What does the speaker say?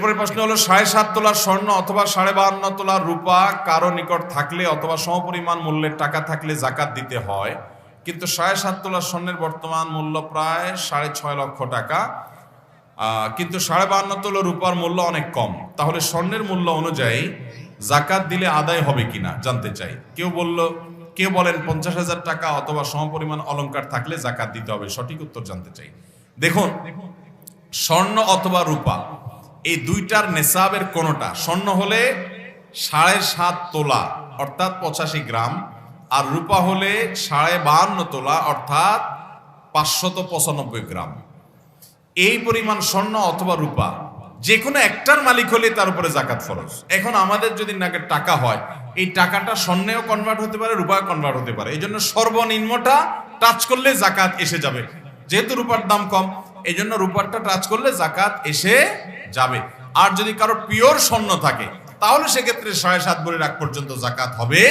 এরপরে প্রশ্ন হলো 7.5 তোলার স্বর্ণ অথবা 52.5 তোলার রূপা কারো নিকট থাকলে অথবা সমপরিমাণ মূল্যের টাকা থাকলে জাকাত দিতে হয়, কিন্তু 7.5 তোলার স্বর্ণের বর্তমান মূল্য প্রায় 6.5 লক্ষ টাকা, কিন্তু 52.5 তোলা রূপার মূল্য অনেক কম। তাহলে স্বর্ণের মূল্য অনুযায়ী জাকাত দিলে আদায় হবে কিনা জানতে চাই। কেউ বলেন 50,000 টাকা অথবা সমপরিমাণ অলংকার থাকলে জাকাত দিতে হবে। সঠিক উত্তর জানতে চাই। দেখুন, স্বর্ণ অথবা রূপা এই দুইটার নেসাবের কোনটা, স্বর্ণ হলে 7.5 তোলা অর্থাৎ 85 গ্রাম, আর রূপা হলে 52.5 তোলা অর্থাৎ 595 গ্রাম। এই পরিমাণ স্বর্ণ অথবা রূপা যে কোনো একটার মালিক হলে তার উপরে জাকাত ফরজ। এখন আমাদের যদি নাকের টাকা হয়, এই টাকাটা স্বর্ণেও কনভার্ট হতে পারে, রূপায় কনভার্ট হতে পারে। এই জন্য সর্বনিম্নটা টাচ করলে জাকাত এসে যাবে। যেহেতু রূপার দাম কম, এই জন্য রূপারটা টাচ করলে জাকাত এসে যাবে। আর যদি কারো পিওর স্বর্ণ থাকে তাহলে সেক্ষেত্রে 7.5 ভরি রাখ পর্যন্ত জাকাত হবে